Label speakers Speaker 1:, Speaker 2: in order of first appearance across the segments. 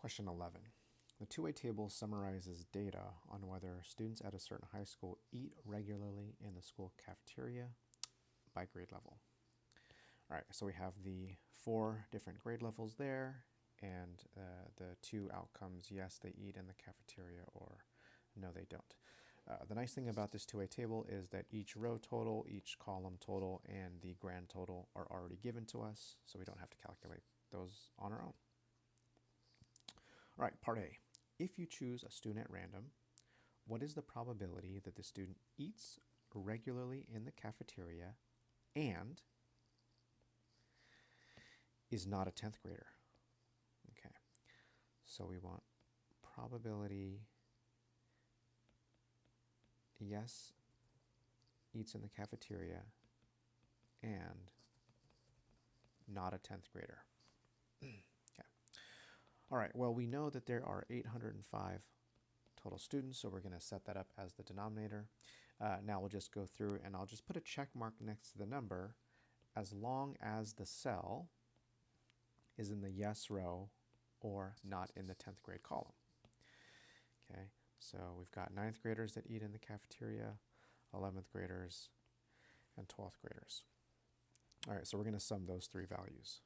Speaker 1: Question 11. The two-way table summarizes data on whether students at a certain high school eat regularly in the school cafeteria by grade level. All right, so we have the 4 different grade levels there, and the 2 outcomes: yes, they eat in the cafeteria, or no, they don't. The nice thing about this two-way table is that each row total, each column total, and the grand total are already given to us, so we don't have to calculate those on our own. All right, part A. If you choose a student at random, what is the probability that the student eats regularly in the cafeteria and is not a 10th grader? Okay, so we want probability, yes, eats in the cafeteria and not a 10th grader. Okay. All right, well, we know that there are 805 total students, so we're going to set that up as the denominator. Now we'll just go through and I'll just put a check mark next to the number as long as the cell is in the yes row or not in the 10th grade column. Okay, so we've got 9th graders that eat in the cafeteria, 11th graders, and 12th graders. All right, so we're going to sum those 3 values.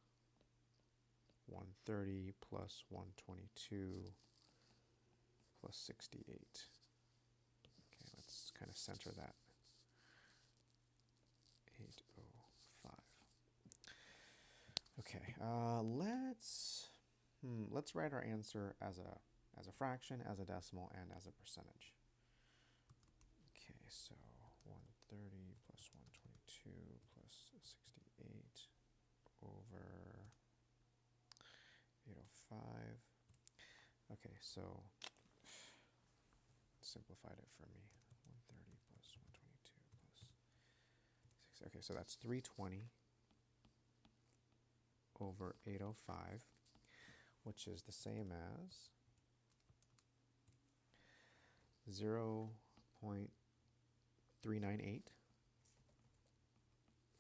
Speaker 1: 130 plus 122 plus 68. Okay, let's kind of center that. 805. Okay, let's write our answer as a fraction, as a decimal, and as a percentage. Okay, so 130 plus 122 plus 68 over 805. Okay, so simplified it for me. 130 plus 122 plus 60. Okay, so that's 320 over 805, which is the same as 0.398,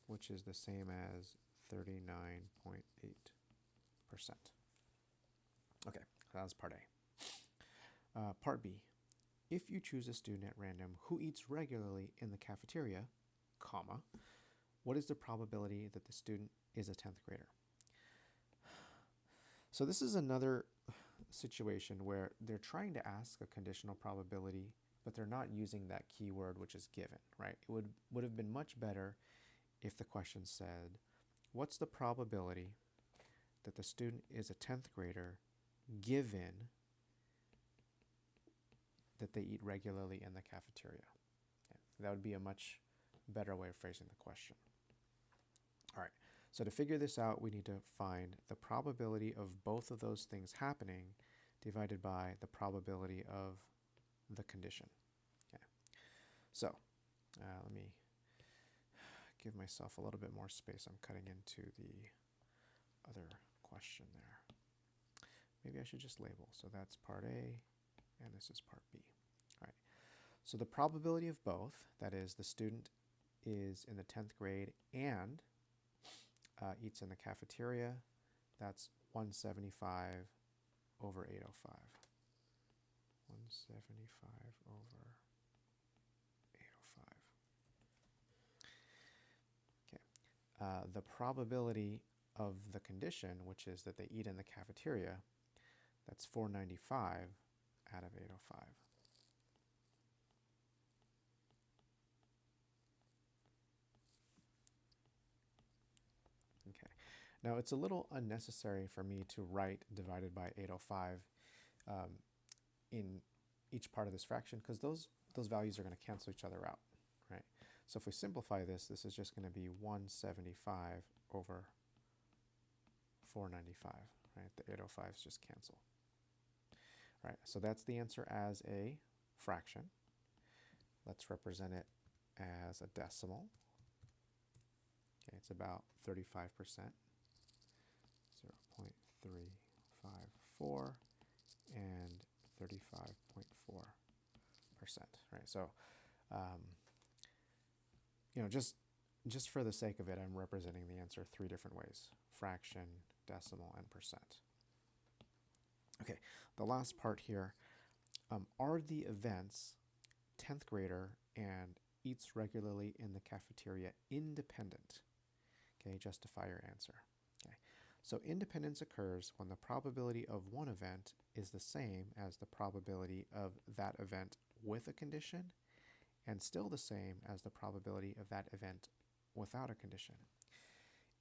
Speaker 1: which is the same as 39.8%. Okay, that's part A. Part B. If you choose a student at random who eats regularly in the cafeteria, comma, what is the probability that the student is a 10th grader? So this is another situation where they're trying to ask a conditional probability, but they're not using that keyword which is given, right? It would have been much better if the question said, what's the probability that the student is a 10th grader given that they eat regularly in the cafeteria? Okay. That would be a much better way of phrasing the question. All right, so to figure this out, we need to find the probability of both of those things happening divided by the probability of the condition. Okay, so let me give myself a little bit more space. I'm cutting into the other question there. Maybe I should just label. So that's part A, and this is part B. All right, so the probability of both, that is the student is in the 10th grade and eats in the cafeteria, that's 175 over 805. 175 over 805. Okay. The probability of the condition, which is that they eat in the cafeteria, that's 495 out of 805. Okay, now it's a little unnecessary for me to write divided by 805 in each part of this fraction because those values are going to cancel each other out, right? So if we simplify this, this is just going to be 175 over 495, right? The 805s just cancel. All right, so that's the answer as a fraction. Let's represent it as a decimal. Okay, it's about 35%, 0.354, and 35.4%, right? So, just for the sake of it, I'm representing the answer 3 different ways: fraction, decimal, and percent. Okay, the last part here, are the events 10th grader and eats regularly in the cafeteria independent? Okay, justify your answer. Okay, so independence occurs when the probability of one event is the same as the probability of that event with a condition and still the same as the probability of that event without a condition.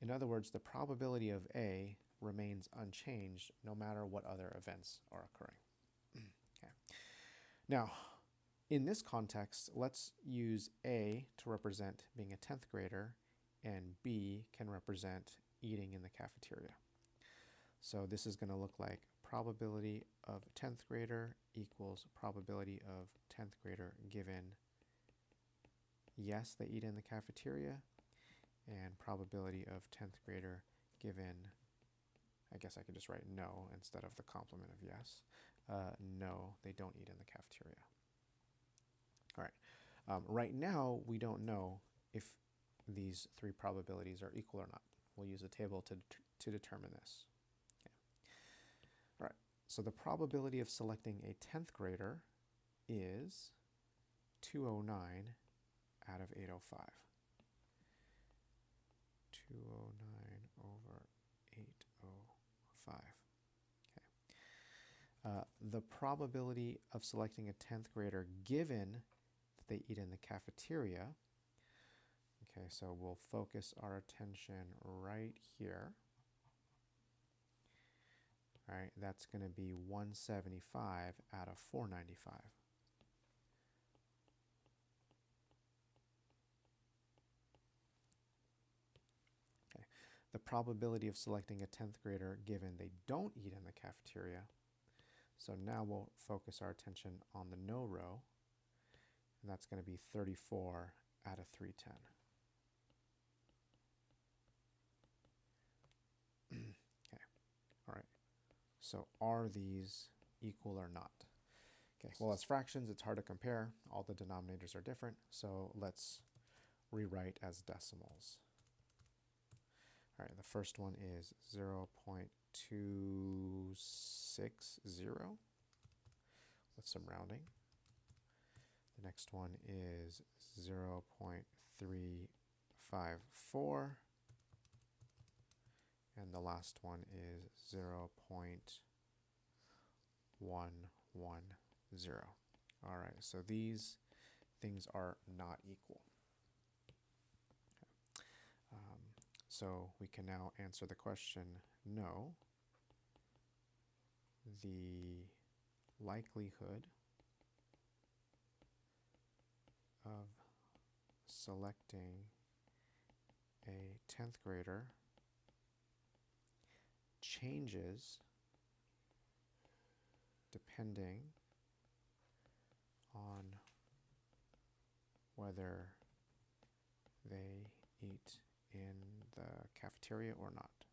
Speaker 1: In other words, the probability of A remains unchanged no matter what other events are occurring. Okay. Now, in this context, let's use A to represent being a 10th grader and B can represent eating in the cafeteria. So this is going to look like probability of 10th grader equals probability of 10th grader given yes, they eat in the cafeteria, and probability of 10th grader given, I guess I could just write no instead of the complement of yes. No, they don't eat in the cafeteria. All right. Right now, we don't know if these three probabilities are equal or not. We'll use a table to determine this. Okay. All right. So the probability of selecting a 10th grader is 209 out of 805. 209 over 805. Okay. The probability of selecting a 10th grader given that they eat in the cafeteria. Okay, so we'll focus our attention right here. All right, that's going to be 175 out of 495. Okay, the probability of selecting a 10th grader given they don't eat in the cafeteria. So now we'll focus our attention on the no row, and that's going to be 34 out of 310. Okay, all right. So are these equal or not? Okay, well, as fractions, it's hard to compare. All the denominators are different, so let's rewrite as decimals. All right, the first one is 0.260 with some rounding. The next one is 0.354. And the last one is 0.110. All right, so these things are not equal. Okay. So we can now answer the question, no. The likelihood of selecting a 10th grader changes depending on whether they eat in the cafeteria or not.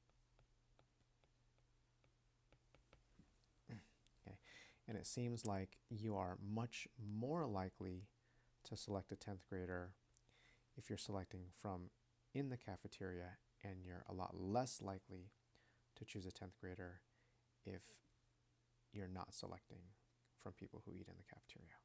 Speaker 1: Okay. And it seems like you are much more likely to select a 10th grader if you're selecting from in the cafeteria, and you're a lot less likely to choose a 10th grader if you're not selecting from people who eat in the cafeteria.